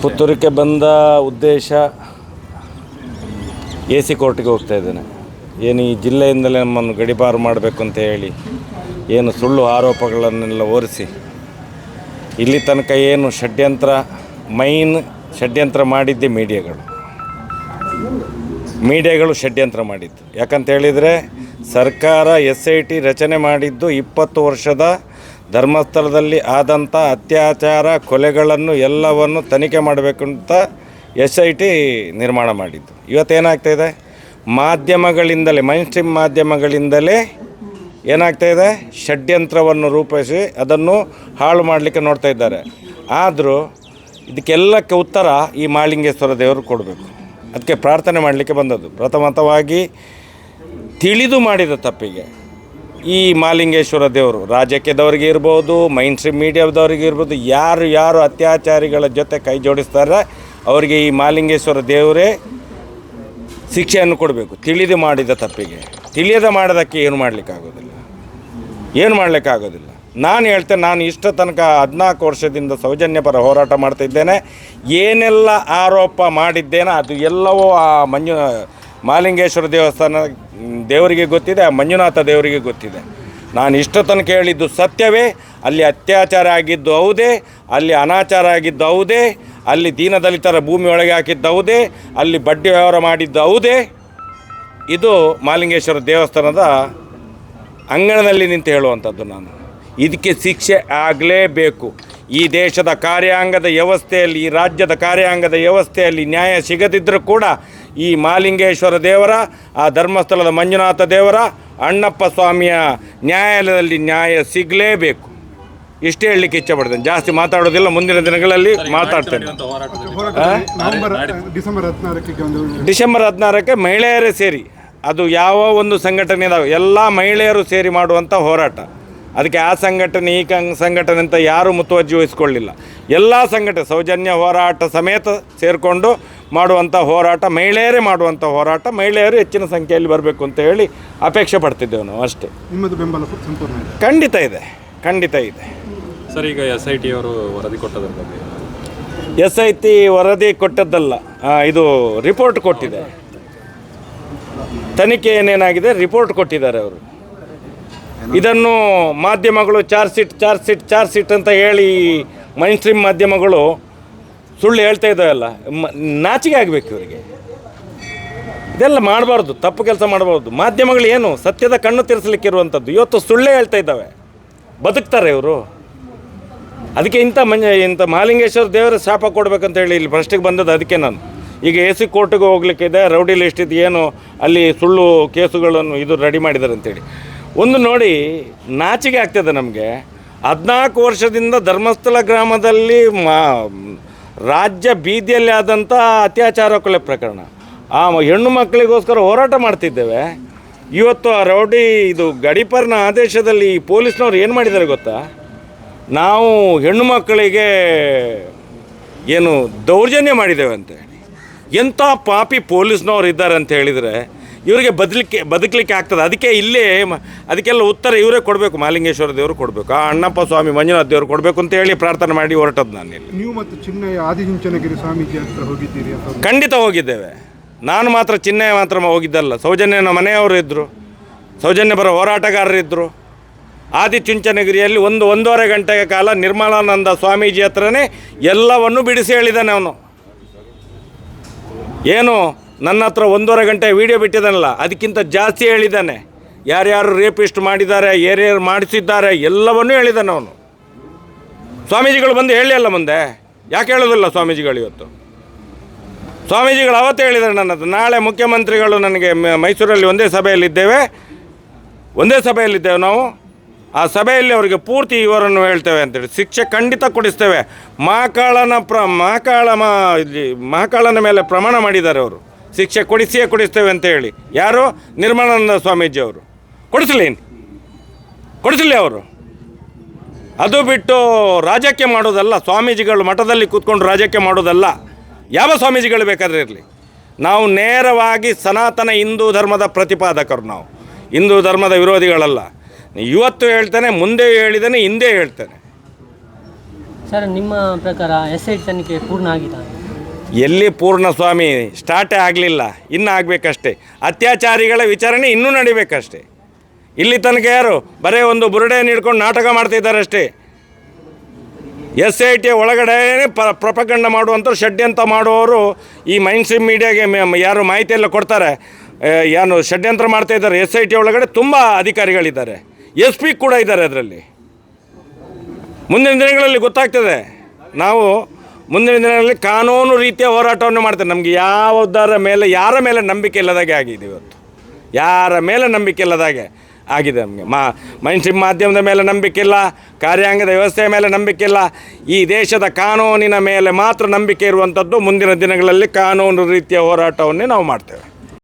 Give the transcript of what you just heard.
ಪುತ್ತೂರಿಗೆ ಬಂದ ಉದ್ದೇಶ AC ಕೋರ್ಟಿಗೆ ಹೋಗ್ತಾ ಇದ್ದೇನೆ. ಏನು ಈ ಜಿಲ್ಲೆಯಿಂದಲೇ ನಮ್ಮನ್ನು ಗಡೀಪಾರು ಮಾಡಬೇಕು ಅಂತ ಹೇಳಿ ಏನು ಸುಳ್ಳು ಆರೋಪಗಳನ್ನೆಲ್ಲ ಹೊರಿಸಿ ಇಲ್ಲಿ ತನಕ ಏನು ಷಡ್ಯಂತ್ರ ಮಾಡಿದ್ದೆ ಮೀಡಿಯಾಗಳು ಷಡ್ಯಂತ್ರ ಮಾಡಿದ್ದು. ಯಾಕಂತ ಹೇಳಿದರೆ ಸರ್ಕಾರ SIT ರಚನೆ ಮಾಡಿದ್ದು 20 ವರ್ಷದ ಧರ್ಮಸ್ಥಳದಲ್ಲಿ ಆದಂಥ ಅತ್ಯಾಚಾರ ಕೊಲೆಗಳನ್ನು ಎಲ್ಲವನ್ನು ತನಿಖೆ ಮಾಡಬೇಕಂತ SIT ನಿರ್ಮಾಣ ಮಾಡಿದ್ದು. ಇವತ್ತೇನಾಗ್ತಾಯಿದೆ, ಮಾಧ್ಯಮಗಳಿಂದಲೇ ಮೈನ್ಸ್ಟ್ರೀಮ್ ಮಾಧ್ಯಮಗಳಿಂದಲೇ ಏನಾಗ್ತಾಯಿದೆ, ಷಡ್ಯಂತ್ರವನ್ನು ರೂಪಿಸಿ ಅದನ್ನು ಹಾಳು ಮಾಡಲಿಕ್ಕೆ ನೋಡ್ತಾ ಇದ್ದಾರೆ. ಆದರೂ ಇದಕ್ಕೆಲ್ಲಕ್ಕೆ ಉತ್ತರ ಈ ಮಹಾಲಿಂಗೇಶ್ವರ ದೇವರು ಕೊಡಬೇಕು. ಅದಕ್ಕೆ ಪ್ರಾರ್ಥನೆ ಮಾಡಲಿಕ್ಕೆ ಬಂದದ್ದು. ಪ್ರಥಮತವಾಗಿ ತಿಳಿದು ಮಾಡಿದ ತಪ್ಪಿಗೆ ಈ ಮಹಾಲಿಂಗೇಶ್ವರ ದೇವರು ರಾಜಕೀಯದವರಿಗೆ ಇರ್ಬೋದು, ಮೈನ್ಸ್ಟ್ರೀಮ್ ಮೀಡಿಯಾದವರಿಗೆ ಇರ್ಬೋದು, ಯಾರು ಅತ್ಯಾಚಾರಿಗಳ ಜೊತೆ ಕೈ ಜೋಡಿಸ್ತಾರೆ ಅವರಿಗೆ ಈ ಮಹಾಲಿಂಗೇಶ್ವರ ದೇವರೇ ಶಿಕ್ಷೆಯನ್ನು ಕೊಡಬೇಕು. ತಿಳಿದು ಮಾಡಿದ ತಪ್ಪಿಗೆ. ತಿಳಿಯದೆ ಮಾಡೋದಕ್ಕೆ ಏನು ಮಾಡಲಿಕ್ಕಾಗೋದಿಲ್ಲ. ನಾನು ಹೇಳ್ತೇನೆ, ನಾನು ಇಷ್ಟ ತನಕ 14 ವರ್ಷದಿಂದ ಸೌಜನ್ಯ ಪರ ಹೋರಾಟ ಮಾಡ್ತಿದ್ದೇನೆ. ಏನೆಲ್ಲ ಆರೋಪ ಮಾಡಿದ್ದೇನೆ ಅದು ಎಲ್ಲವೂ ಆ ಮಹಾಲಿಂಗೇಶ್ವರ ದೇವರಿಗೆ ಗೊತ್ತಿದೆ, ಆ ಮಂಜುನಾಥ ದೇವರಿಗೆ ಗೊತ್ತಿದೆ. ನಾನು ಇಷ್ಟ ತನಕ ಹೇಳಿದ್ದು ಸತ್ಯವೇ. ಅಲ್ಲಿ ಅತ್ಯಾಚಾರ ಆಗಿದ್ದು ಹೌದೇ, ಅಲ್ಲಿ ಅನಾಚಾರ ಆಗಿದ್ದು ಹೌದೇ, ಅಲ್ಲಿ ದೀನದಲಿತರ ಭೂಮಿ ಒಳಗೆ ಹಾಕಿದ್ದು ಹೌದೇ, ಅಲ್ಲಿ ಬಡ್ಡಿ ವ್ಯವಹಾರ ಮಾಡಿದ್ದು ಹೌದೇ. ಇದು ಮಹಾಲಿಂಗೇಶ್ವರ ದೇವಸ್ಥಾನದ ಅಂಗಣದಲ್ಲಿ ನಿಂತು ಹೇಳುವಂಥದ್ದು. ನಾನು ಇದಕ್ಕೆ ಶಿಕ್ಷೆ ಆಗಲೇಬೇಕು. ಈ ದೇಶದ ಕಾರ್ಯಾಂಗದ ವ್ಯವಸ್ಥೆಯಲ್ಲಿ, ಈ ರಾಜ್ಯದ ಕಾರ್ಯಾಂಗದ ವ್ಯವಸ್ಥೆಯಲ್ಲಿ ನ್ಯಾಯ ಸಿಗದಿದ್ದರೂ ಕೂಡ ಈ ಮಹಾಲಿಂಗೇಶ್ವರ ದೇವರ, ಆ ಧರ್ಮಸ್ಥಳದ ಮಂಜುನಾಥ ದೇವರ, ಅಣ್ಣಪ್ಪ ಸ್ವಾಮಿಯ ನ್ಯಾಯಾಲಯದಲ್ಲಿ ನ್ಯಾಯ ಸಿಗಲೇಬೇಕು. ಇಷ್ಟೇ ಹೇಳಲಿಕ್ಕೆ ಇಚ್ಛೆಪಡ್ತೇನೆ. ಜಾಸ್ತಿ ಮಾತಾಡೋದಿಲ್ಲ, ಮುಂದಿನ ದಿನಗಳಲ್ಲಿ ಮಾತಾಡ್ತೇನೆ. ಡಿಸೆಂಬರ್ 16ಕ್ಕೆ ಮಹಿಳೆಯರೇ ಸೇರಿ, ಅದು ಯಾವ ಒಂದು ಸಂಘಟನೆ ಇದಾವೆ ಎಲ್ಲ ಮಹಿಳೆಯರು ಸೇರಿ ಮಾಡುವಂಥ ಹೋರಾಟ. ಅದಕ್ಕೆ ಆ ಸಂಘಟನೆ ಈ ಸಂಘಟನೆ ಅಂತ ಯಾರೂ ಮುತುವರ್ಜಿ ವಹಿಸ್ಕೊಳ್ಳಿಲ್ಲ. ಎಲ್ಲ ಸಂಘಟನೆ ಸೌಜನ್ಯ ಹೋರಾಟ ಸಮೇತ ಸೇರಿಕೊಂಡು ಮಾಡುವಂಥ ಹೋರಾಟ, ಮಹಿಳೆಯರೇ ಮಾಡುವಂಥ ಹೋರಾಟ, ಮಹಿಳೆಯರು ಹೆಚ್ಚಿನ ಸಂಖ್ಯೆಯಲ್ಲಿ ಬರಬೇಕು ಅಂತ ಹೇಳಿ ಅಪೇಕ್ಷೆ ಪಡ್ತಿದ್ದೇವೆ ನಾವು. ಅಷ್ಟೇ. ನಿಮ್ಮದು ಬೆಂಬಲ ಸಂಪೂರ್ಣ ಖಂಡಿತ ಇದೆ ಸರ್. ಈಗ SIT ಅವರು ವರದಿ ಕೊಟ್ಟದ್ರ ಬಗ್ಗೆ SIT ವರದಿ ಕೊಟ್ಟದ್ದಲ್ಲ, ಇದು ರಿಪೋರ್ಟ್ ಕೊಟ್ಟಿದೆ. ತನಿಖೆ ಏನೇನಾಗಿದೆ ರಿಪೋರ್ಟ್ ಕೊಟ್ಟಿದ್ದಾರೆ ಅವರು. ಇದನ್ನು ಮಾಧ್ಯಮಗಳು ಚಾರ್ಜ್ ಶೀಟ್ ಅಂತ ಹೇಳಿ ಮೈನ್ಸ್ಟ್ರೀಮ್ ಮಾಧ್ಯಮಗಳು ಸುಳ್ಳು ಹೇಳ್ತಾ ಇದ್ದಾವೆಲ್ಲ. ನಾಚಿಕೆ ಆಗಬೇಕು ಇವರಿಗೆ. ಇದೆಲ್ಲ ಮಾಡಬಾರ್ದು, ತಪ್ಪು ಕೆಲಸ ಮಾಡಬಾರ್ದು. ಮಾಧ್ಯಮಗಳು ಏನು ಸತ್ಯದ ಕಣ್ಣು ತಿರ್ಸಲಿಕ್ಕಿರುವಂಥದ್ದು. ಇವತ್ತು ಸುಳ್ಳೇ ಹೇಳ್ತಾ ಇದ್ದಾವೆ. ಬದುಕ್ತಾರೆ ಇವರು. ಅದಕ್ಕೆ ಇಂಥ ಮಹಾಲಿಂಗೇಶ್ವರ ದೇವರ ಶಾಪ ಕೊಡಬೇಕಂತ ಹೇಳಿ ಇಲ್ಲಿ ಪ್ರಶ್ನೆಗೆ ಬಂದದ್ದು. ಅದಕ್ಕೆ ನಾನು ಈಗ AC ಕೋರ್ಟಿಗೆ ಹೋಗ್ಲಿಕ್ಕಿದೆ, ರೌಡಿ ಲಿಸ್ಟ್ ಇದು ಏನು ಅಲ್ಲಿ ಸುಳ್ಳು ಕೇಸುಗಳನ್ನು ಇದು ರೆಡಿ ಮಾಡಿದ್ದಾರೆ ಅಂತೇಳಿ. ಒಂದು ನೋಡಿ ನಾಚಿಕೆ ಆಗ್ತದೆ ನಮಗೆ. 14 ವರ್ಷದಿಂದ ಧರ್ಮಸ್ಥಳ ಗ್ರಾಮದಲ್ಲಿ ರಾಜ್ಯ ಬೀದಿಯಲ್ಲಿ ಆದಂಥ ಅತ್ಯಾಚಾರ ಕೊಲೆ ಪ್ರಕರಣ, ಆ ಹೆಣ್ಣು ಮಕ್ಕಳಿಗೋಸ್ಕರ ಹೋರಾಟ ಮಾಡ್ತಿದ್ದೇವೆ. ಇವತ್ತು ಆ ರೌಡಿ ಇದು ಗಡೀಪಾರಿನ ಆದೇಶದಲ್ಲಿ ಪೊಲೀಸ್ನವ್ರು ಏನು ಮಾಡಿದ್ದಾರೆ ಗೊತ್ತಾ? ನಾವು ಹೆಣ್ಣು ಮಕ್ಕಳಿಗೆ ಏನು ದೌರ್ಜನ್ಯ ಮಾಡಿದ್ದೇವೆ ಅಂತ ಹೇಳಿ. ಎಂಥ ಪಾಪಿ ಪೊಲೀಸ್ನವ್ರು ಇದ್ದಾರೆ ಅಂತ ಹೇಳಿದರೆ ಇವರಿಗೆ ಬದುಕಲಿಕ್ಕೆ ಆಗ್ತದೆ. ಅದಕ್ಕೆ ಇಲ್ಲೇ ಅದಕ್ಕೆಲ್ಲ ಉತ್ತರ ಇವರೇ ಕೊಡಬೇಕು, ಮಹಾಲಿಂಗೇಶ್ವರ ದೇವರು ಕೊಡಬೇಕು, ಆ ಅಣ್ಣಪ್ಪ ಸ್ವಾಮಿ ಮಂಜುನಾಥ ದೇವರು ಕೊಡಬೇಕು ಅಂತ ಹೇಳಿ ಪ್ರಾರ್ಥನೆ ಮಾಡಿ ಹೊರಟದ್ದು ನಾನು ಇಲ್ಲಿ. ನೀವು ಮತ್ತು ಚಿನ್ನಯ್ಯ ಆದಿಚುಂಚನಗಿರಿ ಸ್ವಾಮೀಜಿ ಹತ್ರ ಹೋಗಿದ್ದೀರಿ? ಖಂಡಿತ ಹೋಗಿದ್ದೇವೆ. ನಾನು ಮಾತ್ರ ಚಿನ್ನಯ್ಯ ಮಾತ್ರ ಹೋಗಿದ್ದಲ್ಲ, ಸೌಜನ್ಯನ ಮನೆಯವರು ಇದ್ದರು, ಸೌಜನ್ಯ ಬರೋ ಹೋರಾಟಗಾರರಿದ್ದರು. ಆದಿಚುಂಚನಗಿರಿಯಲ್ಲಿ 1.5 ಗಂಟೆಯ ಕಾಲ ನಿರ್ಮಲಾನಂದ ಸ್ವಾಮೀಜಿ ಹತ್ರನೇ ಎಲ್ಲವನ್ನು ಬಿಡಿಸಿ ಹೇಳಿದ್ದಾನೆ ಅವನು. ಏನು ನನ್ನ ಹತ್ರ 1.5 ಗಂಟೆ ವೀಡಿಯೋ ಬಿಟ್ಟಿದ್ದಾನಲ್ಲ, ಅದಕ್ಕಿಂತ ಜಾಸ್ತಿ ಹೇಳಿದ್ದಾನೆ. ಯಾರ್ಯಾರು ರೇಪಿಸ್ಟ್ ಮಾಡಿದ್ದಾರೆ, ಯಾರ್ಯಾರು ಮಾಡಿಸಿದ್ದಾರೆ ಎಲ್ಲವನ್ನೂ ಹೇಳಿದ್ದಾನೆ ಅವನು. ಸ್ವಾಮೀಜಿಗಳು ಬಂದು ಹೇಳಿ ಅಲ್ಲ ಮುಂದೆ, ಯಾಕೆ ಹೇಳೋದಿಲ್ಲ ಸ್ವಾಮೀಜಿಗಳು? ಇವತ್ತು ಸ್ವಾಮೀಜಿಗಳು ಅವತ್ತೇ ಹೇಳಿದ್ದಾರೆ ನನ್ನದು. ನಾಳೆ ಮುಖ್ಯಮಂತ್ರಿಗಳು ನನಗೆ ಮೈಸೂರಲ್ಲಿ ಒಂದೇ ಸಭೆಯಲ್ಲಿದ್ದೇವೆ ನಾವು. ಆ ಸಭೆಯಲ್ಲಿ ಅವರಿಗೆ ಪೂರ್ತಿ ಇವರನ್ನು ಹೇಳ್ತೇವೆ ಅಂತೇಳಿ ಶಿಕ್ಷೆ ಖಂಡಿತ ಕೊಡಿಸ್ತೇವೆ. ಮಹಾಕಾಳನ ಮೇಲೆ ಪ್ರಮಾಣ ಮಾಡಿದ್ದಾರೆ ಅವರು, ಶಿಕ್ಷೆ ಕೊಡಿಸ್ತೇವೆ ಅಂತ ಹೇಳಿ. ಯಾರು? ನಿರ್ಮಲಾನಂದ ಸ್ವಾಮೀಜಿ ಅವರು. ಕೊಡಿಸಲಿ ಅವರು. ಅದು ಬಿಟ್ಟು ರಾಜಕೀಯ ಮಾಡೋದಲ್ಲ. ಸ್ವಾಮೀಜಿಗಳು ಮಠದಲ್ಲಿ ಕೂತ್ಕೊಂಡು ರಾಜಕೀಯ ಮಾಡೋದಲ್ಲ. ಯಾವ ಸ್ವಾಮೀಜಿಗಳು ಬೇಕಾದರೆ ಇರಲಿ. ನಾವು ನೇರವಾಗಿ ಸನಾತನ ಹಿಂದೂ ಧರ್ಮದ ಪ್ರತಿಪಾದಕರು. ನಾವು ಹಿಂದೂ ಧರ್ಮದ ವಿರೋಧಿಗಳಲ್ಲ. ಇವತ್ತು ಹೇಳ್ತೇನೆ, ಮುಂದೆ ಹೇಳಿದ್ದೇನೆ, ಹಿಂದೆ ಹೇಳ್ತೇನೆ. ಸರ್ ನಿಮ್ಮ ಪ್ರಕಾರ SIT ತನಿಖೆ ಪೂರ್ಣ ಆಗಿದೆ? ಎಲ್ಲಿ ಪೂರ್ಣ ಸ್ವಾಮಿ, ಸ್ಟಾರ್ಟೇ ಆಗಲಿಲ್ಲ, ಇನ್ನೂ ಆಗಬೇಕಷ್ಟೇ. ಅತ್ಯಾಚಾರಿಗಳ ವಿಚಾರಣೆ ಇನ್ನೂ ನಡಿಬೇಕಷ್ಟೇ. ಇಲ್ಲಿ ತನಕ ಯಾರು ಬರೀ ಒಂದು ಬುರುಡೆಯನ್ನು ಹಿಡ್ಕೊಂಡು ನಾಟಕ ಮಾಡ್ತಿದ್ದಾರೆ ಅಷ್ಟೇ. SIT ಒಳಗಡೆ ಪ್ರಪಗಂಡ ಮಾಡುವಂಥವ್ರು, ಷಡ್ಯಂತ್ರ ಮಾಡುವವರು ಈ ಮೈನ್ ಸ್ಟ್ರೀಮ್ ಮೀಡಿಯಾಗೆ ಯಾರು ಮಾಹಿತಿ ಎಲ್ಲ ಕೊಡ್ತಾರೆ, ಏನು ಷಡ್ಯಂತ್ರ ಮಾಡ್ತಾಯಿದ್ದಾರೆ. SIT ಒಳಗಡೆ ತುಂಬ ಅಧಿಕಾರಿಗಳಿದ್ದಾರೆ, SP ಕೂಡ ಇದ್ದಾರೆ ಅದರಲ್ಲಿ. ಮುಂದಿನ ದಿನಗಳಲ್ಲಿ ಗೊತ್ತಾಗ್ತದೆ. ನಾವು ಮುಂದಿನ ದಿನಗಳಲ್ಲಿ ಕಾನೂನು ರೀತಿಯ ಹೋರಾಟವನ್ನು ಮಾಡ್ತೇವೆ. ನಮಗೆ ಯಾರ ಮೇಲೆ ನಂಬಿಕೆ ಇಲ್ಲದಾಗೆ ಆಗಿದೆ ಇವತ್ತು. ಯಾರ ಮೇಲೆ ನಂಬಿಕೆ ಇಲ್ಲದಾಗೆ ಆಗಿದೆ ನಮಗೆ. ಮೈನ್ ಸ್ಟ್ರೀಮ್ ಮಾಧ್ಯಮದ ಮೇಲೆ ನಂಬಿಕೆ ಇಲ್ಲ, ಕಾರ್ಯಾಂಗದ ವ್ಯವಸ್ಥೆಯ ಮೇಲೆ ನಂಬಿಕೆ ಇಲ್ಲ. ಈ ದೇಶದ ಕಾನೂನಿನ ಮೇಲೆ ಮಾತ್ರ ನಂಬಿಕೆ ಇರುವಂಥದ್ದು. ಮುಂದಿನ ದಿನಗಳಲ್ಲಿ ಕಾನೂನು ರೀತಿಯ ಹೋರಾಟವನ್ನೇ ನಾವು ಮಾಡ್ತೇವೆ.